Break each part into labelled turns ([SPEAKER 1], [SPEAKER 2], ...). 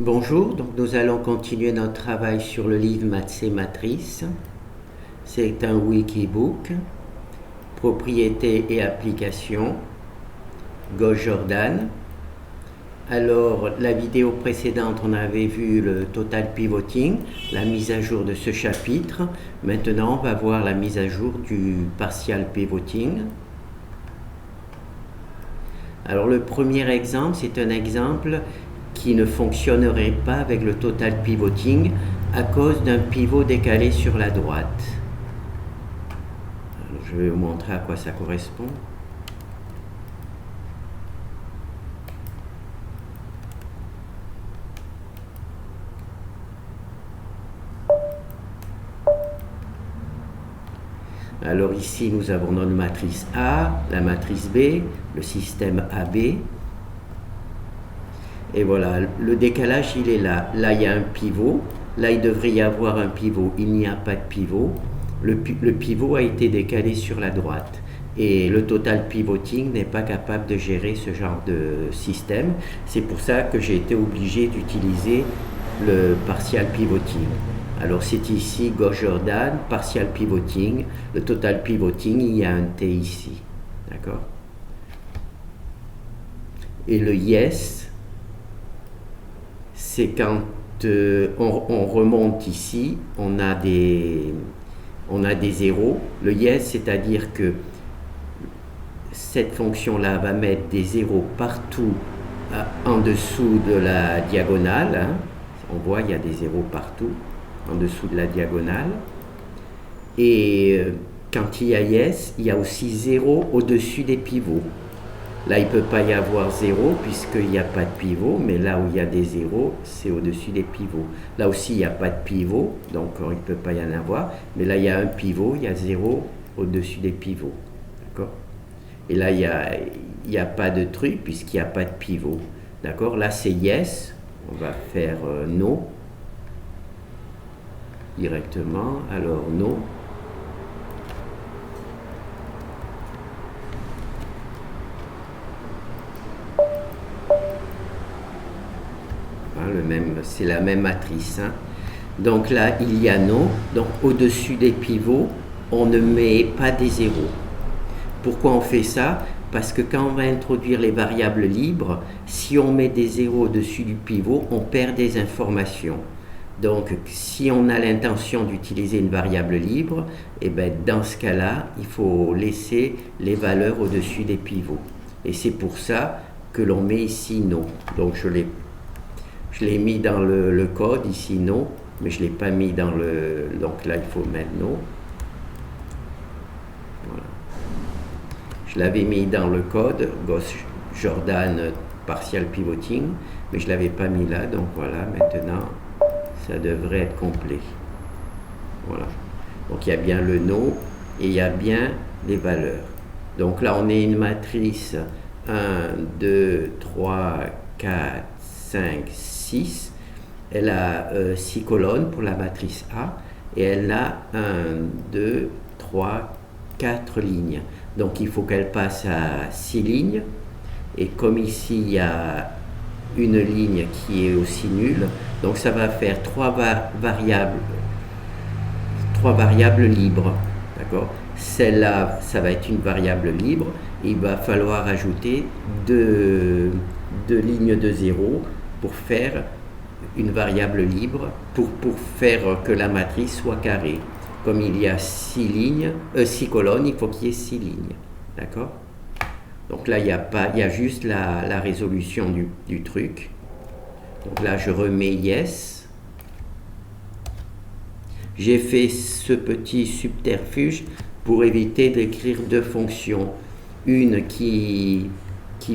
[SPEAKER 1] Bonjour, donc nous allons continuer notre travail sur le livre Maths et Matrices. C'est un wikibook, propriété et application, Gauche Jordan. Alors, la vidéo précédente, on avait vu le total pivoting, la mise à jour de ce chapitre. Maintenant, on va voir la mise à jour du partial pivoting. Alors, le premier exemple, c'est un exemple qui ne fonctionnerait pas avec le total pivoting à cause d'un pivot décalé sur la droite. Alors, je vais vous montrer à quoi ça correspond. Alors ici, nous avons notre matrice A, la matrice B, le système AB. Et voilà, le décalage, il est là. Là, il y a un pivot. Là, il devrait y avoir un pivot. Il n'y a pas de pivot. Le pivot a été décalé sur la droite. Et le total pivoting n'est pas capable de gérer ce genre de système. C'est pour ça que j'ai été obligé d'utiliser le partial pivoting. Alors c'est ici Gauche Jordan, partial pivoting. Le total pivoting, il y a un T ici. D'accord? Et le yes, c'est quand on remonte ici, on a des zéros. Le yes, c'est-à-dire que cette fonction-là va mettre des zéros partout en dessous de la diagonale. Hein. On voit, il y a des zéros partout en dessous de la diagonale. Et quand il y a yes, il y a aussi 0 au-dessus des pivots. Là, il ne peut pas y avoir 0 puisqu'il n'y a pas de pivot, mais là où il y a des zéros, c'est au-dessus des pivots. Là aussi, il n'y a pas de pivot, donc il ne peut pas y en avoir. Mais là, il y a un pivot, il y a 0 au-dessus des pivots. D'accord? Et là, il n'y a pas de truc puisqu'il n'y a pas de pivot. D'accord? Là, c'est yes. On va faire no directement. Alors, no. C'est la même matrice. Hein. Donc là, il y a no. Donc au-dessus des pivots, on ne met pas des zéros. Pourquoi on fait ça? Parce que quand on va introduire les variables libres, si on met des zéros au-dessus du pivot, on perd des informations. Donc si on a l'intention d'utiliser une variable libre, et bien, dans ce cas-là, il faut laisser les valeurs au-dessus des pivots. Et c'est pour ça que l'on met ici no. Donc je l'ai mis dans le code, ici no, mais je ne l'ai pas mis dans le... Donc là, il faut mettre no. Voilà. Je l'avais mis dans le code, Gauche Jordan partial pivoting, mais je ne l'avais pas mis là, donc voilà, maintenant, ça devrait être complet. Voilà. Donc il y a bien le no et il y a bien les valeurs. Donc là, on est une matrice 1, 2, 3, 4, 5, 6. Elle a 6 colonnes pour la matrice A et elle a 1, 2, 3, 4 lignes. Donc il faut qu'elle passe à 6 lignes. Et comme ici il y a une ligne qui est aussi nulle, donc ça va faire 3 variables libres. D'accord? Celle-là, ça va être une variable libre. Il va falloir ajouter deux lignes de 0 pour faire une variable libre, pour faire que la matrice soit carrée. Comme il y a 6 colonnes, il faut qu'il y ait 6 lignes. D'accord? Donc là, il y a juste la résolution du truc. Donc là, je remets yes. J'ai fait ce petit subterfuge pour éviter d'écrire deux fonctions. Une qui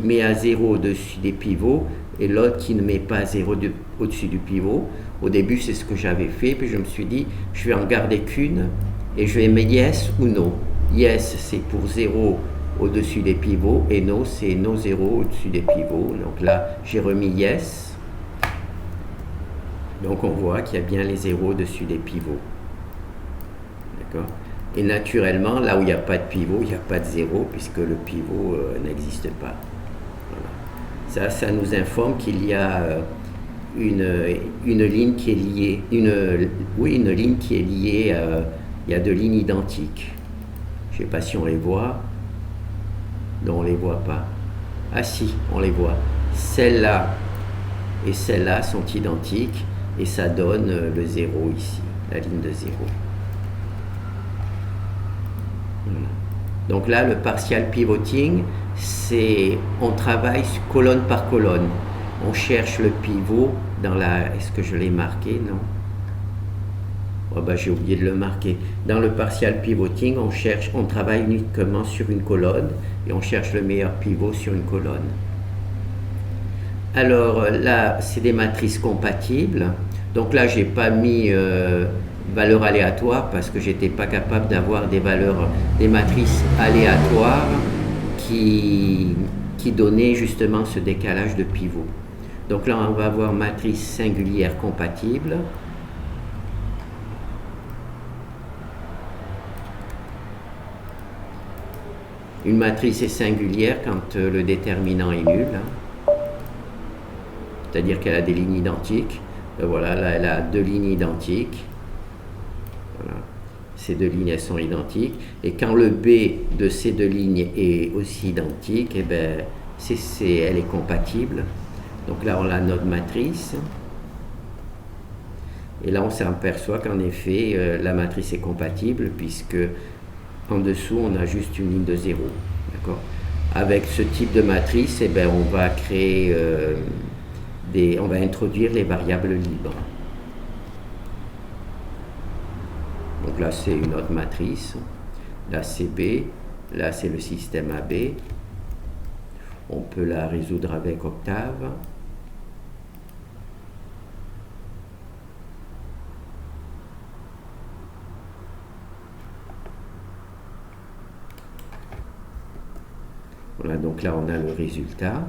[SPEAKER 1] met à 0 au-dessus des pivots et l'autre qui ne met pas à 0 au-dessus du pivot. Au début, c'est ce que j'avais fait, puis je me suis dit, je vais en garder qu'une et je vais mettre yes ou no. Yes, c'est pour 0 au-dessus des pivots et no, c'est no 0 au-dessus des pivots. Donc là, j'ai remis yes. Donc on voit qu'il y a bien les 0 au-dessus des pivots. D'accord? Et naturellement, là où il n'y a pas de pivot, il n'y a pas de 0 puisque le pivot n'existe pas. Voilà. Ça nous informe qu'il y a une ligne qui est liée, une ligne qui est liée, il y a deux lignes identiques. Je ne sais pas si on les voit. Non, on ne les voit pas. Ah si, on les voit. Celle-là et celle-là sont identiques et ça donne le 0 ici, la ligne de 0. Voilà. Donc là, le partial pivoting, c'est on travaille colonne par colonne. On cherche le pivot dans la... Est-ce que je l'ai marqué? Non. Oh ben, j'ai oublié de le marquer. Dans le partial pivoting, on travaille uniquement sur une colonne et on cherche le meilleur pivot sur une colonne. Alors là, c'est des matrices compatibles. Donc là, j'ai pas mis valeur aléatoire parce que j'étais pas capable d'avoir des matrices aléatoires qui donnaient justement ce décalage de pivot. Donc là, on va avoir matrice singulière compatible. Une matrice est singulière quand le déterminant est nul. C'est-à-dire qu'elle a des lignes identiques. Voilà, là, elle a deux lignes identiques. Voilà. Ces deux lignes, elles sont identiques. Et quand le B de ces deux lignes est aussi identique, eh ben, elle est compatible. Donc là, on a notre matrice. Et là, on s'aperçoit qu'en effet, la matrice est compatible puisque en dessous, on a juste une ligne de 0. D'accord ? Avec ce type de matrice, eh ben, on va créer on va introduire les variables libres. Donc là, c'est une autre matrice. Là, c'est B. Là, c'est le système AB. On peut la résoudre avec Octave. Voilà, donc là, on a le résultat.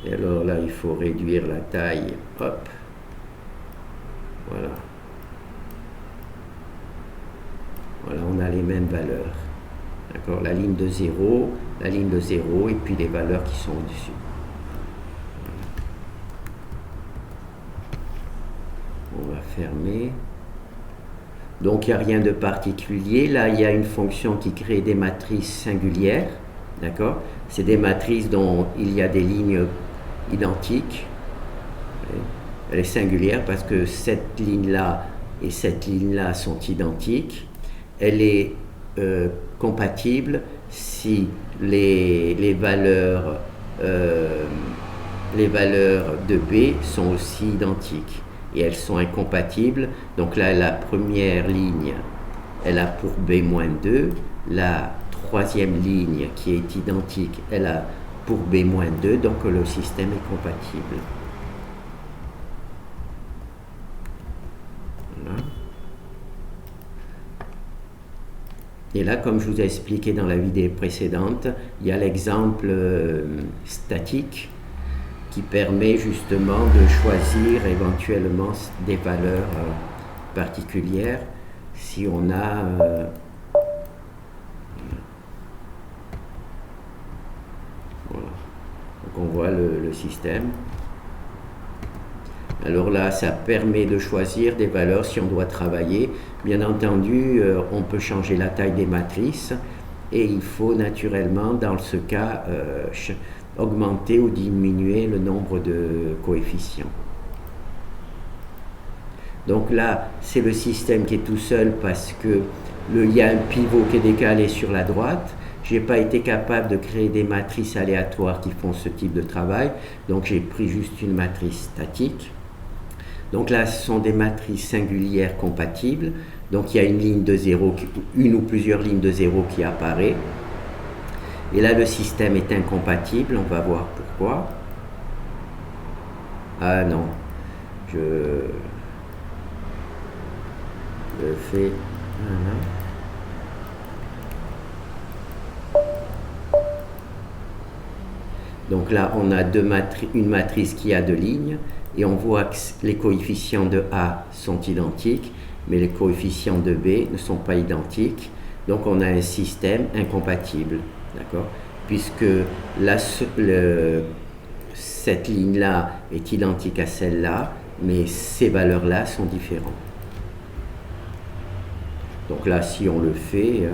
[SPEAKER 1] Et alors là, il faut réduire la taille. Hop. Voilà. Voilà, on a les mêmes valeurs. D'accord, la ligne de 0, et puis les valeurs qui sont au-dessus. On va fermer. Donc il n'y a rien de particulier. Là, il y a une fonction qui crée des matrices singulières. D'accord? C'est des matrices dont il y a des lignes identiques. Elle est singulière parce que cette ligne-là et cette ligne-là sont identiques. Elle est compatible si les valeurs de B sont aussi identiques. Et elles sont incompatibles. Donc là, la première ligne, elle a pour B-2. La troisième ligne qui est identique, elle a pour B-2. Donc le système est compatible. Voilà. Et là, comme je vous ai expliqué dans la vidéo précédente, il y a l'exemple statique qui permet justement de choisir éventuellement des valeurs particulières si on a voilà. Donc on voit le système. Alors là, ça permet de choisir des valeurs si on doit travailler. Bien entendu, on peut changer la taille des matrices et il faut naturellement, dans ce cas, augmenter ou diminuer le nombre de coefficients. Donc là, c'est le système qui est tout seul parce que il y a un pivot qui est décalé sur la droite. Je n'ai pas été capable de créer des matrices aléatoires qui font ce type de travail. Donc j'ai pris juste une matrice statique. Donc là, ce sont des matrices singulières compatibles. Donc il y a une ligne de 0, une ou plusieurs lignes de 0 qui apparaît. Et là, le système est incompatible. On va voir pourquoi. Ah non, je le fais. Voilà. Donc là, on a une matrice qui a deux lignes. Et on voit que les coefficients de A sont identiques, mais les coefficients de B ne sont pas identiques. Donc on a un système incompatible, d'accord? Puisque cette ligne-là est identique à celle-là, mais ces valeurs-là sont différentes. Donc là, si on le fait,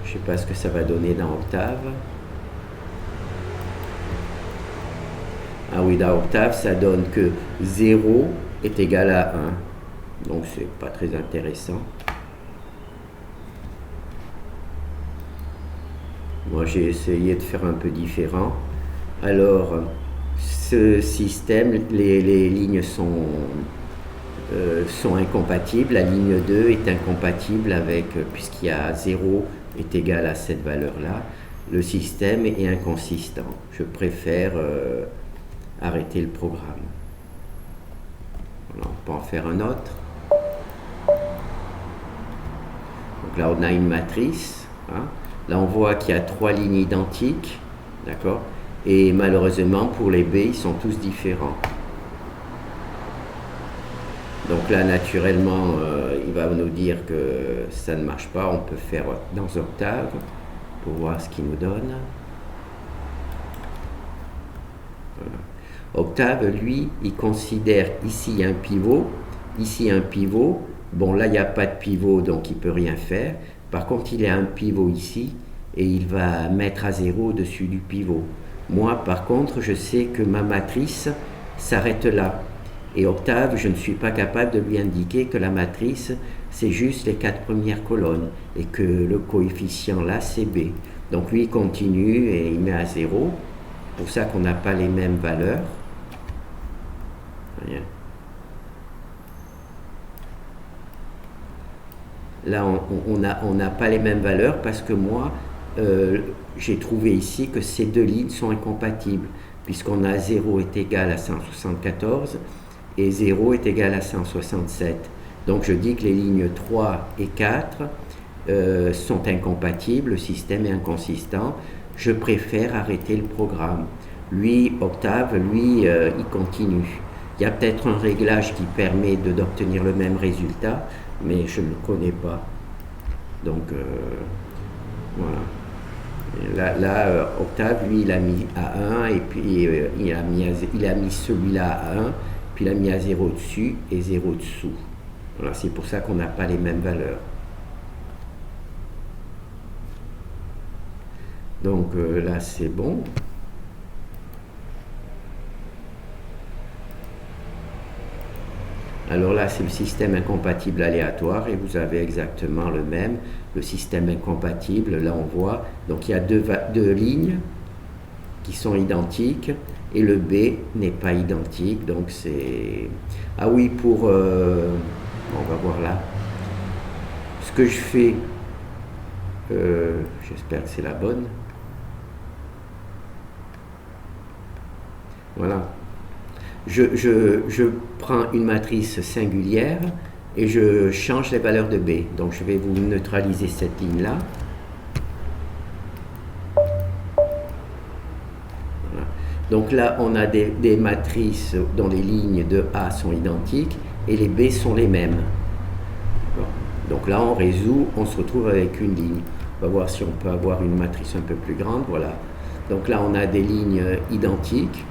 [SPEAKER 1] je ne sais pas ce que ça va donner dans Octave. Ah oui, dans Octave, ça donne que 0 est égal à 1. Donc c'est pas très intéressant. Moi, j'ai essayé de faire un peu différent. Alors, ce système, les lignes sont incompatibles. La ligne 2 est incompatible avec, puisqu'il y a 0 est égal à cette valeur-là. Le système est inconsistant. Je préfère arrêter le programme. Voilà, on peut en faire un autre. Donc là, on a une matrice. Hein. Là, on voit qu'il y a 3 lignes identiques. D'accord ? Et malheureusement, pour les B, ils sont tous différents. Donc là, naturellement, il va nous dire que ça ne marche pas. On peut faire dans Octave pour voir ce qu'il nous donne. Voilà. Octave, lui, il considère ici un pivot, ici un pivot. Bon, là, il n'y a pas de pivot, donc il ne peut rien faire. Par contre, il y a un pivot ici et il va mettre à 0 au-dessus du pivot. Moi, par contre, je sais que ma matrice s'arrête là. Et Octave, je ne suis pas capable de lui indiquer que la matrice, c'est juste les 4 premières colonnes et que le coefficient là, c'est B. Donc lui, il continue et il met à 0. C'est pour ça qu'on n'a pas les mêmes valeurs. Rien. Là, on n'a pas les mêmes valeurs parce que moi, j'ai trouvé ici que ces deux lignes sont incompatibles, puisqu'on a 0 est égal à 174 et 0 est égal à 167. Donc je dis que les lignes 3 et 4 sont incompatibles, le système est inconsistant. Je préfère arrêter le programme. Lui, Octave, lui, il continue. Il y a peut-être un réglage qui permet d'obtenir le même résultat, mais je ne le connais pas. Donc, voilà. Là, Octave, lui, il a mis à 1, et puis il a mis celui-là à 1, puis il a mis à 0 dessus et 0 dessous. Voilà, c'est pour ça qu'on n'a pas les mêmes valeurs. Donc là, c'est bon. Alors là, c'est le système incompatible aléatoire et vous avez exactement le même. Le système incompatible, là on voit, donc il y a deux lignes qui sont identiques et le B n'est pas identique. Donc c'est... Ah oui, on va voir là. Ce que je fais, j'espère que c'est la bonne. Voilà. Je prends une matrice singulière et je change les valeurs de B. Donc je vais vous neutraliser cette ligne-là. Voilà. Donc là, on a des matrices dont les lignes de A sont identiques et les B sont les mêmes. Donc là, on résout, on se retrouve avec une ligne. On va voir si on peut avoir une matrice un peu plus grande. Voilà. Donc là, on a des lignes identiques.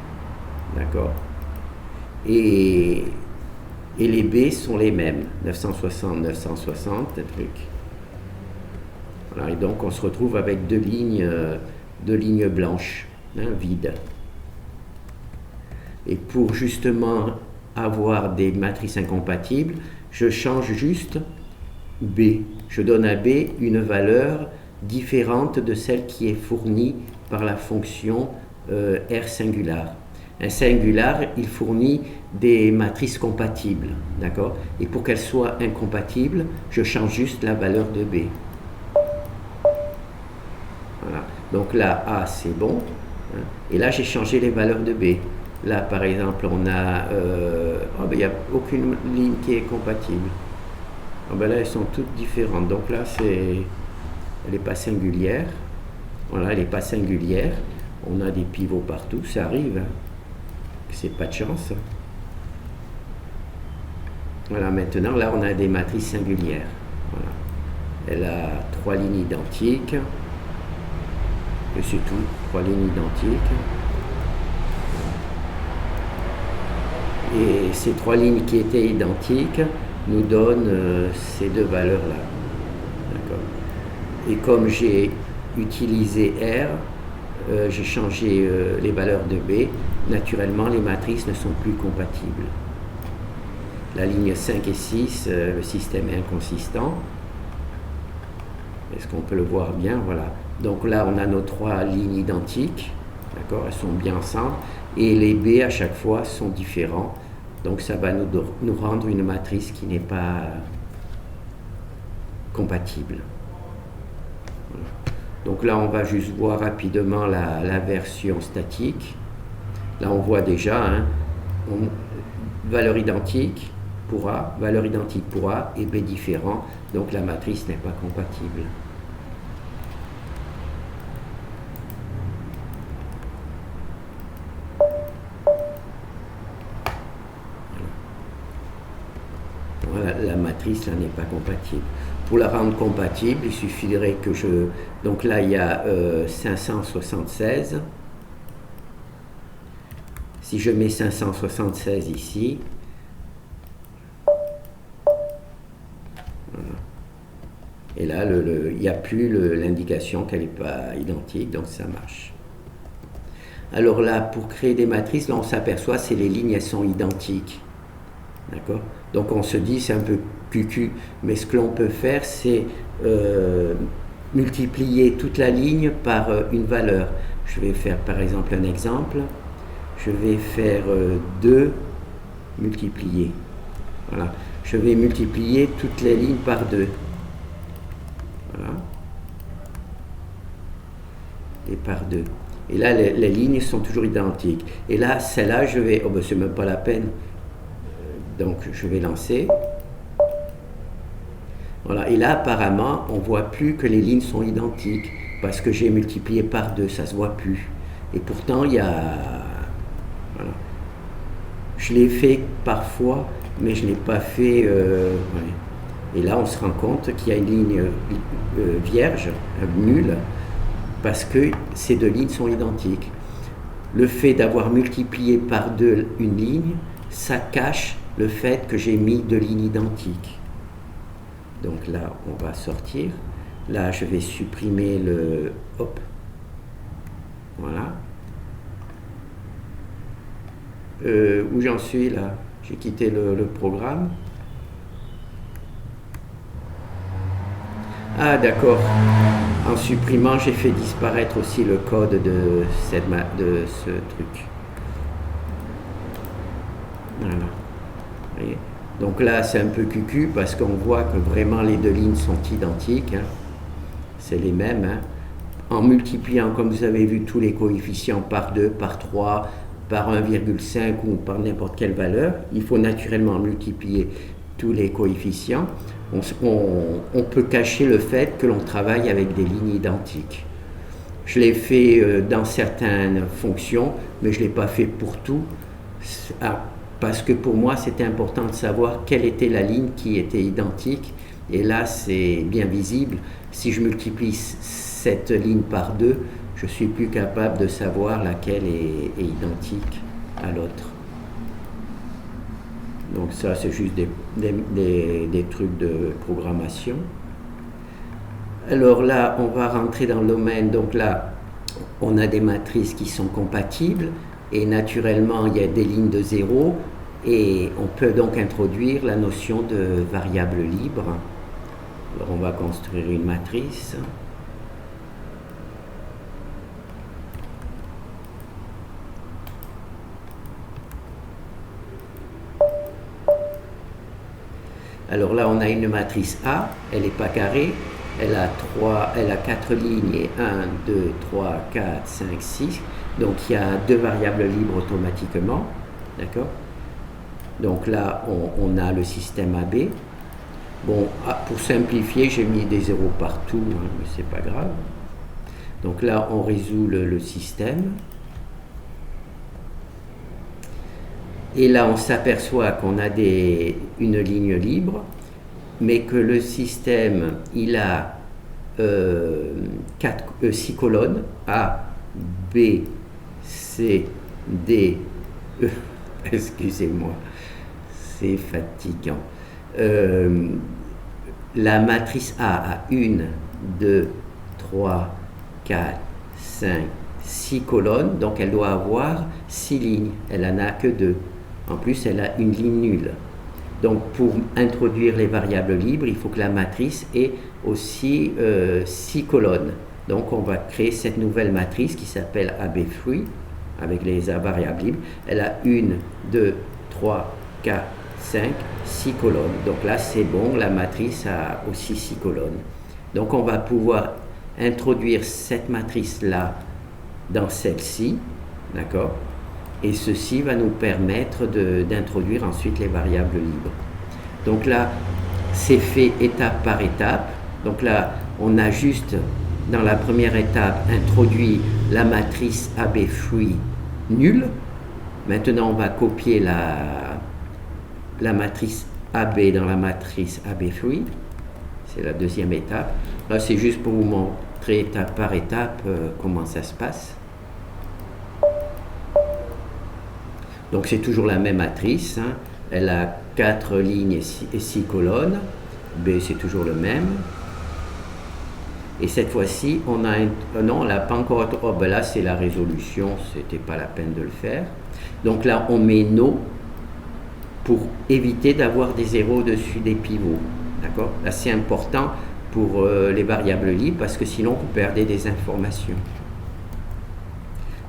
[SPEAKER 1] D'accord. Et les B sont les mêmes, 960, 960, un truc. Voilà, et donc on se retrouve avec deux lignes blanches, vides. Et pour justement avoir des matrices incompatibles, je change juste B. Je donne à B une valeur différente de celle qui est fournie par la fonction R singular. Un singular, il fournit des matrices compatibles, d'accord? Et pour qu'elles soient incompatibles, je change juste la valeur de B. Voilà. Donc là, A, c'est bon. Et là, j'ai changé les valeurs de B. Là, par exemple, on a... il n'y a aucune ligne qui est compatible. Là, elles sont toutes différentes. Donc là, elle n'est pas singulière. Voilà, elle n'est pas singulière. On a des pivots partout, ça arrive. C'est pas de chance. Voilà, maintenant, là, on a des matrices singulières. Voilà. Elle a 3 lignes identiques. Et c'est tout, 3 lignes identiques. Et ces trois lignes qui étaient identiques nous donnent ces deux valeurs-là. D'accord. Et comme j'ai utilisé R, j'ai changé les valeurs de B, naturellement les matrices ne sont plus compatibles. La ligne 5 et 6, le système est inconsistant. Est-ce qu'on peut le voir bien? Voilà. Donc là, on a nos trois lignes identiques. D'accord? Elles sont bien ensemble. Et les B, à chaque fois, sont différents. Donc ça va nous rendre une matrice qui n'est pas compatible. Voilà. Donc là, on va juste voir rapidement la version statique. Là, on voit déjà, hein, valeur identique pour A, valeur identique pour A et B différent. Donc la matrice n'est pas compatible. Voilà, la matrice là n'est pas compatible. Pour la rendre compatible, il suffirait que je... Donc là, il y a 576. Si je mets 576 ici, voilà. Et là, il n'y a plus l'indication qu'elle n'est pas identique, donc ça marche. Alors là, pour créer des matrices, là, on s'aperçoit que les lignes, elles sont identiques. D'accord? Donc on se dit, c'est un peu cucu, mais ce que l'on peut faire, c'est multiplier toute la ligne par une valeur. Je vais faire par exemple un exemple. Je vais faire 2 multiplié. Voilà. Je vais multiplier toutes les lignes par 2. Voilà. Et par 2. Et là, les lignes sont toujours identiques. Et là, celle-là, je vais... Oh, ben, c'est même pas la peine. Donc, je vais lancer. Voilà. Et là, apparemment, on ne voit plus que les lignes sont identiques. Parce que j'ai multiplié par 2, ça ne se voit plus. Et pourtant, il y a... Voilà. Je l'ai fait parfois, mais je ne l'ai pas fait... ouais. Et là, on se rend compte qu'il y a une ligne vierge, nulle, parce que ces deux lignes sont identiques. Le fait d'avoir multiplié par 2 une ligne, ça cache le fait que j'ai mis 2 lignes identiques. Donc là, on va sortir. Là, je vais supprimer le... Hop. Voilà. Où j'en suis là? J'ai quitté le programme. Ah d'accord, en supprimant j'ai fait disparaître aussi le code de ce truc. Voilà. Vous voyez? Donc là c'est un peu cucu parce qu'on voit que vraiment les deux lignes sont identiques, hein. C'est les mêmes, hein. En multipliant, comme vous avez vu, tous les coefficients par 2, par 3, par 1,5 ou par n'importe quelle valeur, il faut naturellement multiplier tous les coefficients. On peut cacher le fait que l'on travaille avec des lignes identiques. Je l'ai fait dans certaines fonctions, mais je ne l'ai pas fait pour tout, parce que pour moi c'était important de savoir quelle était la ligne qui était identique, et là c'est bien visible. Si je multiplie cette ligne par 2, je suis plus capable de savoir laquelle est identique à l'autre. Donc ça, c'est juste des trucs de programmation. Alors là, on va rentrer dans le domaine. Donc là, on a des matrices qui sont compatibles. Et naturellement, il y a des lignes de 0. Et on peut donc introduire la notion de variable libre. Alors on va construire une matrice. Alors là, on a une matrice A, elle n'est pas carrée, elle a 4 lignes et 1, 2, 3, 4, 5, 6. Donc il y a 2 variables libres automatiquement. D'accord? Donc là, on a le système AB. Bon, pour simplifier, j'ai mis des zéros partout, hein, mais c'est pas grave. Donc là, on résout le système. Et là, on s'aperçoit qu'on a une ligne libre, mais que le système, il a 6 colonnes, A, B, C, D, E. Excusez-moi, c'est fatigant. La matrice A a 1, 2, 3, 4, 5, 6 colonnes, donc elle doit avoir 6 lignes. Elle n'en a que 2. En plus, elle a une ligne nulle. Donc pour introduire les variables libres, il faut que la matrice ait aussi 6 colonnes. Donc on va créer cette nouvelle matrice qui s'appelle AB3 avec les variables libres. Elle a 1, 2, 3, 4, 5, 6 colonnes. Donc là c'est bon, la matrice a aussi 6 colonnes. Donc on va pouvoir introduire cette matrice-là dans celle-ci, d'accord? Et ceci va nous permettre d'introduire ensuite les variables libres. Donc là, c'est fait étape par étape. Donc là, on a juste, dans la première étape, introduit la matrice AB free nulle. Maintenant, on va copier la matrice AB dans la matrice AB free. C'est la deuxième étape. Là, c'est juste pour vous montrer étape par étape comment ça se passe. Donc c'est toujours la même matrice, hein. Elle a 4 lignes et 6 colonnes. B c'est toujours le même. Et cette fois-ci, on a non, on l'a pas encore. Oh ben là c'est la résolution, c'était pas la peine de le faire. Donc là on met no pour éviter d'avoir des zéros au-dessus des pivots. D'accord? Là c'est important pour les variables libres parce que sinon vous perdez des informations.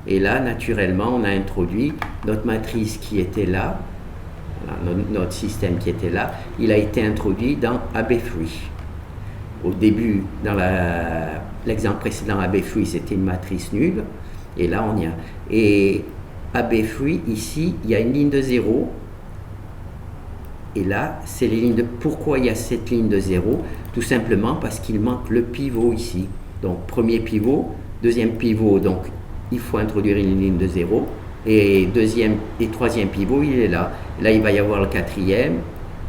[SPEAKER 1] Et là, naturellement, on a introduit notre matrice qui était là, voilà, notre système qui était là, il a été introduit dans AB3. Au début, dans l'exemple précédent, AB3, c'était une matrice nulle, et là, on y a. Et AB3, ici, il y a une ligne de 0, et là, c'est les lignes de... Pourquoi il y a cette ligne de 0? Tout simplement parce qu'il manque le pivot ici. Donc, premier pivot, deuxième pivot, donc il faut introduire une ligne de 0 et deuxième et troisième pivot il est là, il va y avoir le quatrième,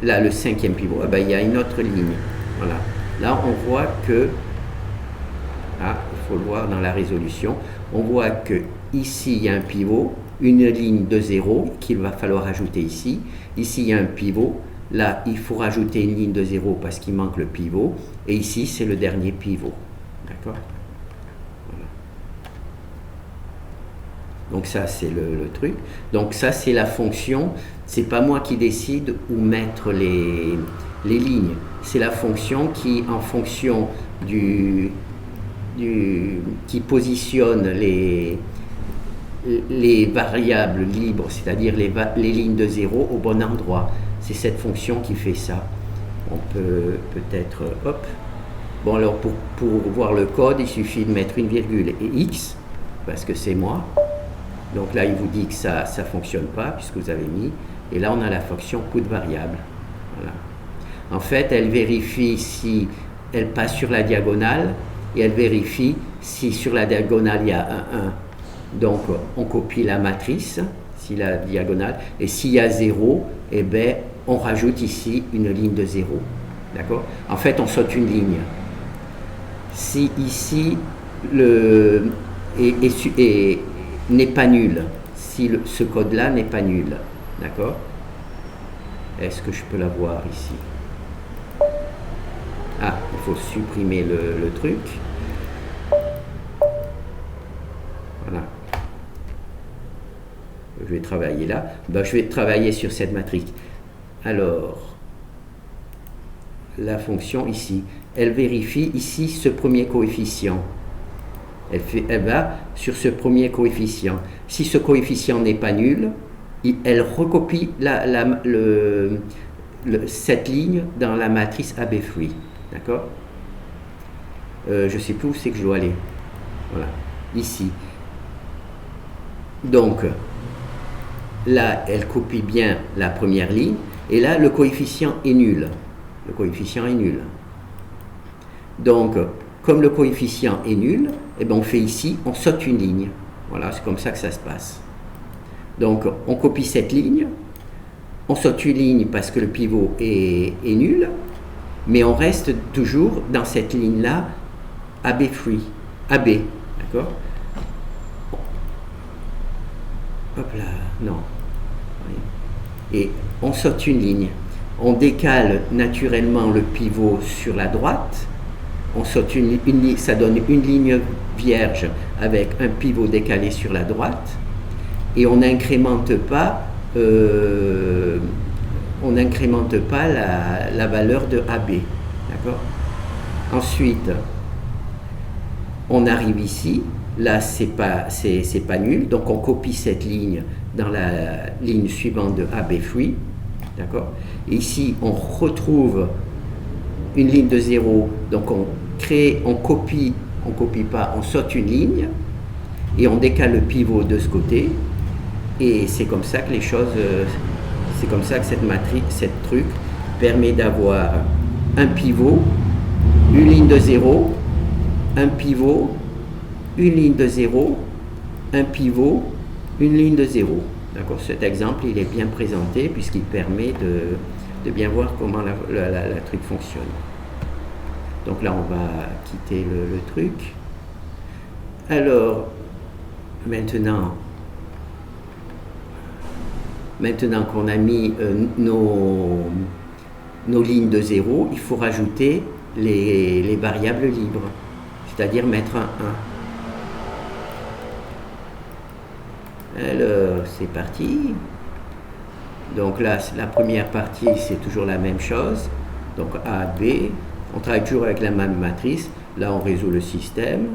[SPEAKER 1] là le cinquième pivot, eh ben, il y a une autre ligne, voilà. Là on voit que il faut le voir dans la résolution, on voit que ici il y a un pivot, une ligne de 0 qu'il va falloir ajouter ici il y a un pivot, là il faut rajouter une ligne de 0 parce qu'il manque le pivot, et ici c'est le dernier pivot, d'accord. Donc ça c'est le truc. Donc ça c'est la fonction. C'est pas moi qui décide où mettre les lignes. C'est la fonction qui, en fonction qui positionne les variables libres, c'est-à-dire les lignes de 0 au bon endroit. C'est cette fonction qui fait ça. On peut peut-être hop. Bon alors pour voir le code, il suffit de mettre une virgule et x parce que c'est moi. Donc là, il vous dit que ça ne fonctionne pas, puisque vous avez mis. Et là, on a la fonction coût de variable. Voilà. En fait, elle vérifie si elle passe sur la diagonale, et elle vérifie si sur la diagonale, il y a un 1. Donc, on copie la matrice, si la diagonale. Et s'il y a 0, eh bien, on rajoute ici une ligne de 0. D'accord? En fait, on saute une ligne. Si ici, n'est pas nul, si ce code-là n'est pas nul, d'accord? Est-ce que je peux l'avoir ici? Ah, il faut supprimer le truc. Voilà. Je vais travailler là. Ben, je vais travailler sur cette matrice. Alors, la fonction ici, elle vérifie ici ce premier coefficient. Elle va sur ce premier coefficient. Si ce coefficient n'est pas nul, elle recopie cette ligne dans la matrice AB3. D'accord? Je ne sais plus où c'est que je dois aller. Voilà, ici. Donc, là, elle copie bien la première ligne. Et là, le coefficient est nul. Le coefficient est nul. Donc, comme le coefficient est nul, eh bien on fait ici, on saute une ligne. Voilà, c'est comme ça que ça se passe. Donc, on copie cette ligne, on saute une ligne parce que le pivot est nul, mais on reste toujours dans cette ligne-là, AB3, AB, d'accord? Hop là, non. Et on saute une ligne. On décale naturellement le pivot sur la droite. On saute une ligne, ça donne une ligne vierge avec un pivot décalé sur la droite. Et on n'incrémente pas, la valeur de AB. D'accord ? Ensuite, on arrive ici. Là, c'est pas nul. Donc, on copie cette ligne dans la ligne suivante de AB free. D'accord ? Et ici, on retrouve une ligne de 0. Donc, on copie pas, on saute une ligne et on décale le pivot de ce côté. Et c'est comme ça que les choses, c'est comme ça que cette matrice, cette truc permet d'avoir un pivot, une ligne de 0, un pivot, une ligne de 0, un pivot, une ligne de 0. D'accord ? Cet exemple, il est bien présenté puisqu'il permet de bien voir comment la truc fonctionne. Donc là, on va quitter le truc. Alors, maintenant qu'on a mis nos lignes de 0, il faut rajouter les variables libres, c'est-à-dire mettre un 1. Alors, c'est parti. Donc là, la première partie, c'est toujours la même chose. Donc A, B, on travaille toujours avec la même matrice. Là, on résout le système.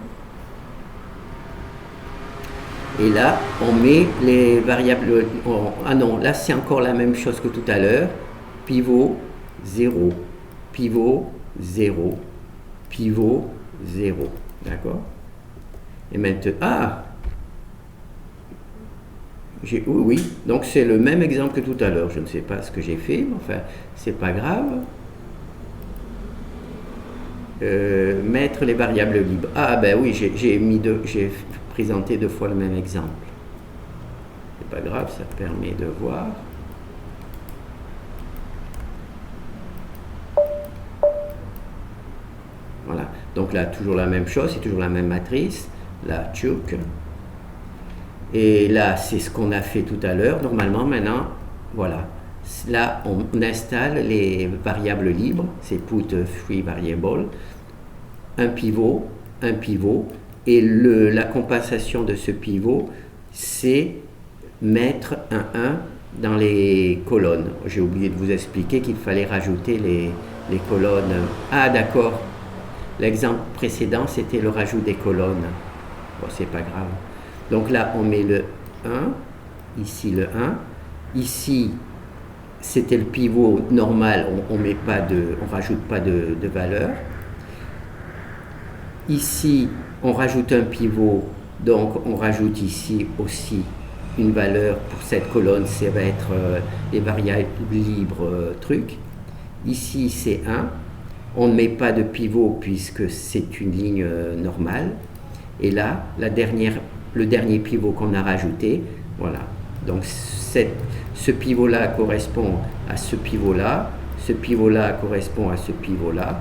[SPEAKER 1] Et là, on met les variables... ah non, là, c'est encore la même chose que tout à l'heure. Pivot, 0. Pivot, 0. Pivot, 0. D'accord ? Et maintenant... Ah, oui, donc c'est le même exemple que tout à l'heure. Je ne sais pas ce que j'ai fait, mais enfin, c'est pas grave. Mettre les variables libres. Ah ben oui, j'ai présenté 2 fois le même exemple. C'est pas grave, ça permet de voir. Voilà. Donc là, toujours la même chose, c'est toujours la même matrice. Là, tchouk. Et là, c'est ce qu'on a fait tout à l'heure. Normalement, maintenant, voilà. Là, on installe les variables libres. C'est put free variable. Un pivot. Et la compensation de ce pivot, c'est mettre un 1 dans les colonnes. J'ai oublié de vous expliquer qu'il fallait rajouter les colonnes. Ah, d'accord. L'exemple précédent, c'était le rajout des colonnes. Bon, c'est pas grave. Donc là, on met le 1, ici le 1, ici, c'était le pivot normal, on rajoute pas de valeur. Ici, on rajoute un pivot, donc on rajoute ici aussi une valeur pour cette colonne, ça va être les variables libres truc. Ici, c'est 1, on ne met pas de pivot puisque c'est une ligne normale. Et là, le dernier pivot qu'on a rajouté, voilà. Donc ce pivot-là correspond à ce pivot-là correspond à ce pivot-là.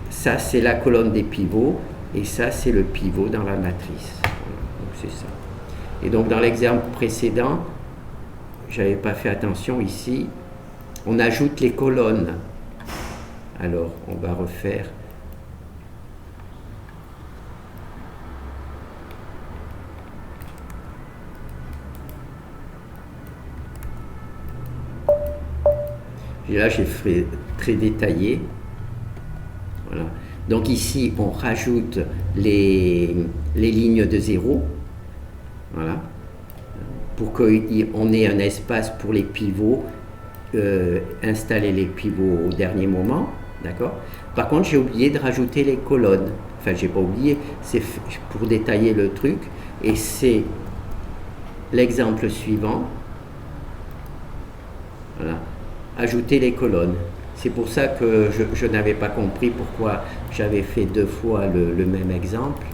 [SPEAKER 1] Ça, c'est la colonne des pivots, et ça, c'est le pivot dans la matrice. Voilà. Donc c'est ça. Et donc dans l'exemple précédent, j'avais pas fait attention ici, on ajoute les colonnes. Alors, on va refaire. Et là, j'ai fait très détaillé. Voilà. Donc ici, on rajoute les lignes de 0. Voilà. Pour qu'on ait un espace pour les pivots, installer les pivots au dernier moment. D'accord ? Par contre, j'ai oublié de rajouter les colonnes. Enfin, j'ai pas oublié, c'est pour détailler le truc. Et c'est l'exemple suivant. Voilà. Ajouter les colonnes. C'est pour ça que je n'avais pas compris pourquoi j'avais fait 2 fois le même exemple.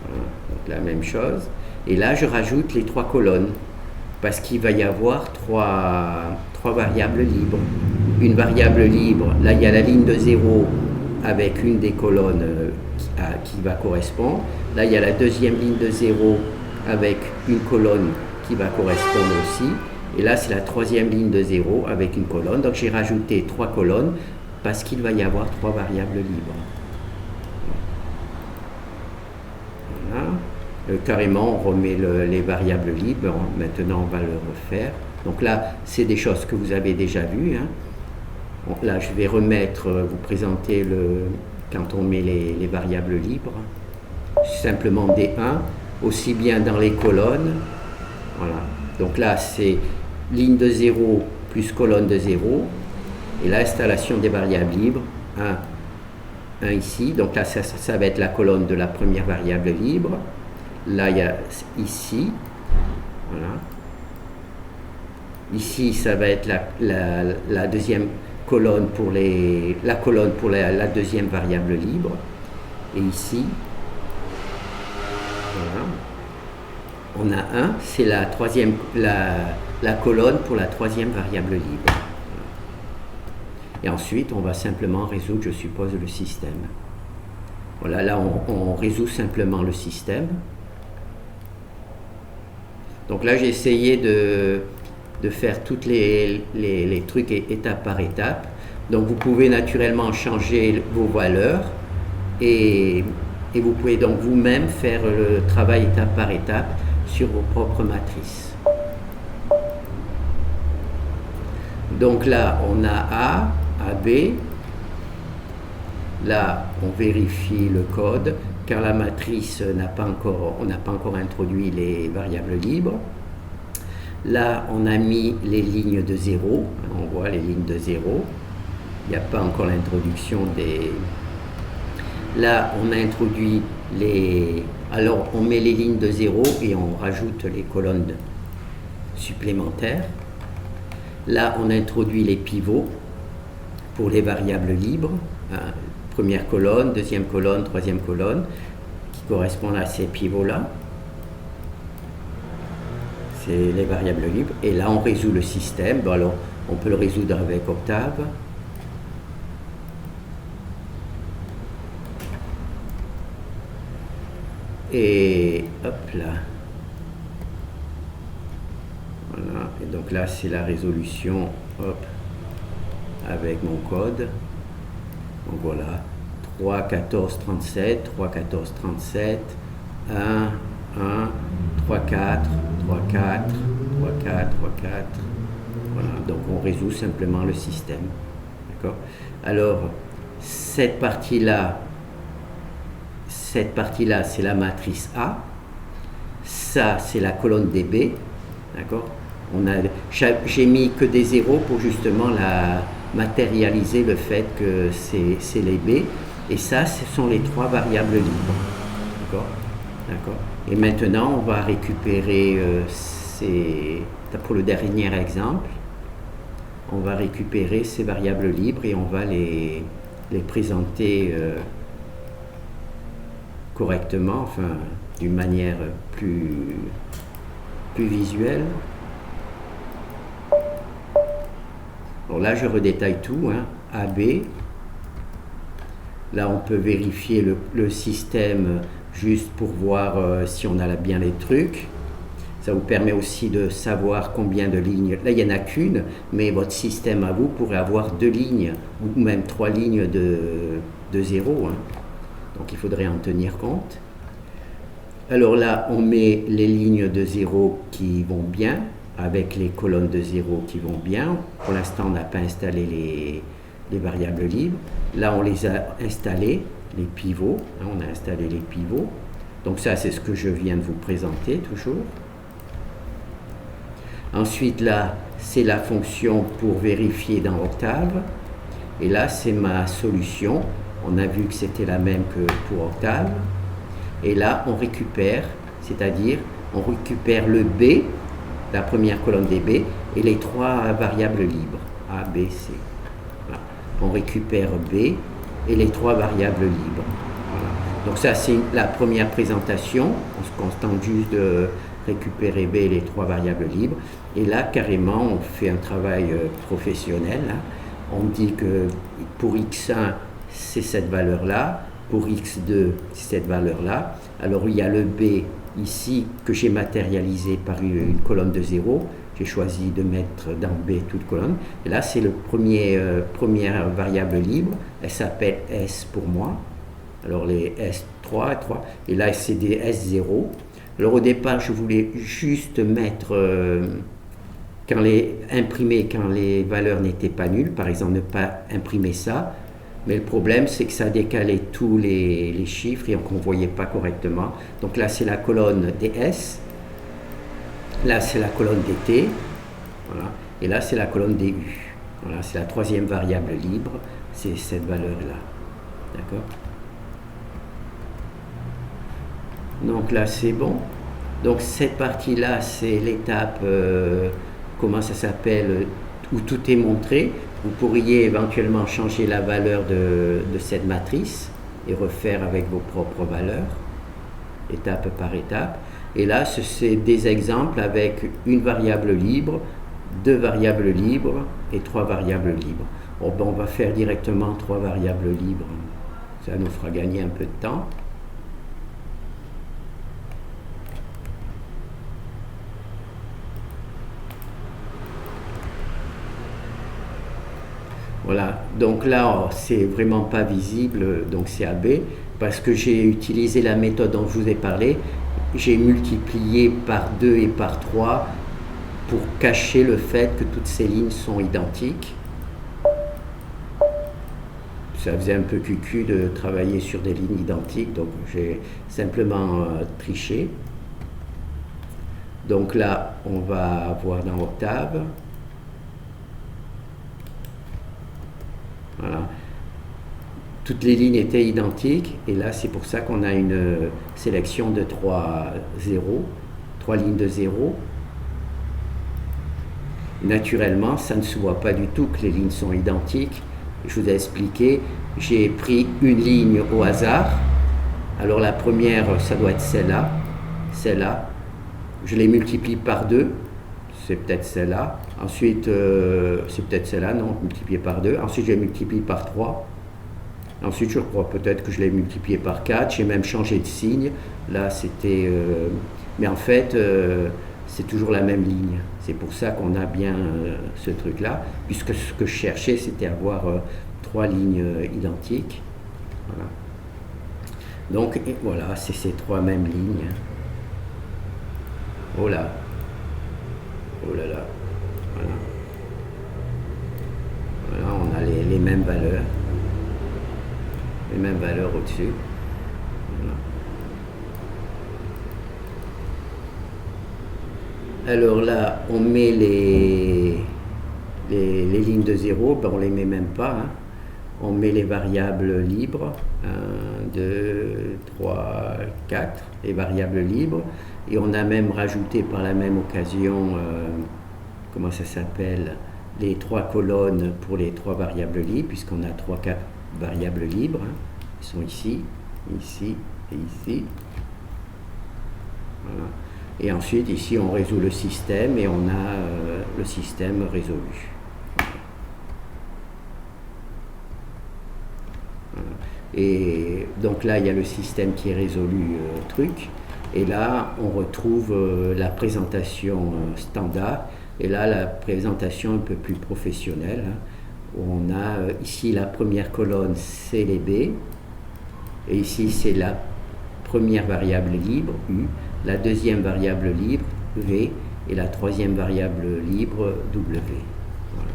[SPEAKER 1] Voilà, donc la même chose. Et là, je rajoute les 3 colonnes parce qu'il va y avoir 3 variables libres. Une variable libre, là il y a la ligne de 0 avec une des colonnes qui va correspondre. Là, il y a la deuxième ligne de 0 avec une colonne qui va correspondre aussi. Et là, c'est la troisième ligne de 0 avec une colonne. Donc j'ai rajouté 3 colonnes parce qu'il va y avoir 3 variables libres. Voilà. Carrément, on remet les variables libres. Maintenant, on va le refaire. Donc là, c'est des choses que vous avez déjà vues. Hein. Bon, là, je vais vous présenter quand on met les variables libres. Simplement des 1, aussi bien dans les colonnes. Voilà. Donc là, c'est ligne de 0 plus colonne de 0. Et l'installation des variables libres, 1 ici. Donc là, ça va être la colonne de la première variable libre. Là, il y a ici. Voilà. Ici, ça va être la deuxième colonne pour la deuxième variable libre. Et ici, voilà, on a 1, c'est la colonne pour la troisième variable libre. Et ensuite, on va simplement résoudre, je suppose, le système. Voilà, là, on résout simplement le système. Donc là, j'ai essayé de faire tous les trucs étape par étape. Donc vous pouvez naturellement changer vos valeurs et vous pouvez donc vous-même faire le travail étape par étape sur vos propres matrices. Donc là, on a A, AB. Là, on vérifie le code car la matrice on n'a pas encore introduit les variables libres. Là, on a mis les lignes de 0. On voit les lignes de 0. Il n'y a pas encore l'introduction des... Là, on a introduit les... Alors, on met les lignes de 0 et on rajoute les colonnes supplémentaires. Là, on introduit les pivots pour les variables libres. Première colonne, deuxième colonne, troisième colonne, qui correspondent à ces pivots-là. C'est les variables libres. Et là, on résout le système. Bon, alors, on peut le résoudre avec Octave. Et hop là. Voilà. Et donc là, c'est la résolution, hop, avec mon code. Donc voilà. 3, 14, 37, 3, 14, 37, 1, 1, 3, 4, 3, 4, 3, 4, 3, 4. Voilà, donc on résout simplement le système. D'accord ? Alors, cette partie-là, c'est la matrice A. Ça, c'est la colonne des B. D'accord ? J'ai mis que des zéros pour justement matérialiser le fait que c'est les B. Et ça, ce sont les 3 variables libres. D'accord ? D'accord. Et maintenant, on va récupérer pour le dernier exemple, on va récupérer ces variables libres et on va les présenter correctement, enfin, d'une manière plus visuelle. Bon, là, je redétaille tout, hein. AB. Là, on peut vérifier le système juste pour voir si on a bien les trucs. Ça vous permet aussi de savoir combien de lignes. Là, il n'y en a qu'une, mais votre système à vous pourrait avoir 2 lignes ou même 3 lignes de 0. Hein. Donc, il faudrait en tenir compte. Alors là, on met les lignes de 0 qui vont bien, avec les colonnes de 0 qui vont bien. Pour l'instant, on n'a pas installé les variables libres. Là, on les a installées, les pivots. Hein, on a installé les pivots. Donc ça, c'est ce que je viens de vous présenter, toujours. Ensuite, là, c'est la fonction pour vérifier dans Octave. Et là, c'est ma solution. On a vu que c'était la même que pour Octave. Et là, on récupère, c'est-à-dire, on récupère le B, la première colonne des B, et les 3 variables libres, A, B, C. Voilà. On récupère B et les 3 variables libres. Voilà. Donc ça, c'est la première présentation. On se contente juste de récupérer B et les 3 variables libres. Et là, carrément, on fait un travail professionnel. Hein. On dit que pour X1, c'est cette valeur-là. Pour X2, c'est cette valeur-là. Alors, il y a le B, ici que j'ai matérialisé par une colonne de 0. J'ai choisi de mettre d'emblée toute colonne. Et là, c'est le première variable libre. Elle s'appelle S pour moi. Alors les S3, 3. Et là, c'est des S0. Alors au départ, je voulais juste mettre, imprimer quand les valeurs n'étaient pas nulles. Par exemple, ne pas imprimer ça. Mais le problème, c'est que ça décalait tous les chiffres et qu'on ne voyait pas correctement. Donc là, c'est la colonne des S. Là, c'est la colonne des T. Voilà. Et là, c'est la colonne des U. Voilà, c'est la troisième variable libre. C'est cette valeur-là. D'accord? Donc là, c'est bon. Donc cette partie-là, c'est l'étape, comment ça s'appelle, où tout est montré. Vous pourriez éventuellement changer la valeur de cette matrice et refaire avec vos propres valeurs, étape par étape. Et là, c'est des exemples avec une variable libre, 2 variables libres et 3 variables libres. Bon, ben, on va faire directement 3 variables libres. Ça nous fera gagner un peu de temps. Voilà, donc là, c'est vraiment pas visible, donc c'est AB, parce que j'ai utilisé la méthode dont je vous ai parlé. J'ai multiplié par 2 et par 3 pour cacher le fait que toutes ces lignes sont identiques. Ça faisait un peu cucu de travailler sur des lignes identiques, donc j'ai simplement triché. Donc là, on va voir dans Octave. Voilà. Toutes les lignes étaient identiques et là c'est pour ça qu'on a une sélection de 3 lignes de 0. Naturellement, ça ne se voit pas du tout que les lignes sont identiques. Je vous ai expliqué, j'ai pris une ligne au hasard. Alors la première, ça doit être celle-là, celle-là. Je les multiplie par 2. C'est peut-être celle-là. Ensuite, c'est peut-être celle-là, non, multiplié par 2. Ensuite, je l'ai multiplié par 3. Ensuite, je crois peut-être que je l'ai multiplié par 4. J'ai même changé de signe. Là, c'était... mais en fait, c'est toujours la même ligne. C'est pour ça qu'on a bien ce truc-là. Puisque ce que je cherchais, c'était avoir 3 lignes identiques. Voilà. Donc, voilà, c'est ces 3 mêmes lignes. Oh là. Oh là là, voilà. Voilà, on a les mêmes valeurs. Les mêmes valeurs au-dessus. Voilà. Alors là, on met les lignes de 0, ben on ne les met même pas. Hein. On met les variables libres. 1, 2, 3, 4, les variables libres. Et on a même rajouté par la même occasion, comment ça s'appelle, les 3 colonnes pour les 3 variables libres, puisqu'on a 3 variables libres. Hein. Ils sont ici, ici et ici. Voilà. Et ensuite, ici, on résout le système et on a le système résolu. Voilà. Et donc là, il y a le système qui est résolu, truc. Et là, on retrouve la présentation standard. Et là, la présentation un peu plus professionnelle. Hein, où on a ici la première colonne, c'est les B. Et ici, c'est la première variable libre, U. La deuxième variable libre, V. Et la troisième variable libre, W. Voilà.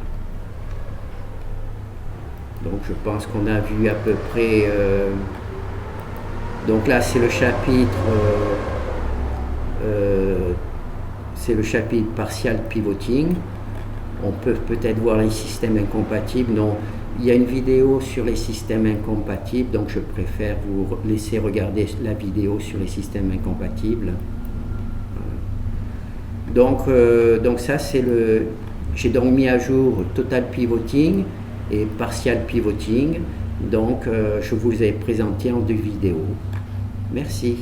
[SPEAKER 1] Donc, je pense qu'on a vu à peu près... donc là, c'est le chapitre... c'est le chapitre partial pivoting. On peut peut-être voir les systèmes incompatibles. Non, il y a une vidéo sur les systèmes incompatibles, donc je préfère vous laisser regarder la vidéo sur les systèmes incompatibles. Donc ça, c'est le... J'ai donc mis à jour total pivoting et partial pivoting. Donc je vous ai présenté en 2 vidéos. Merci.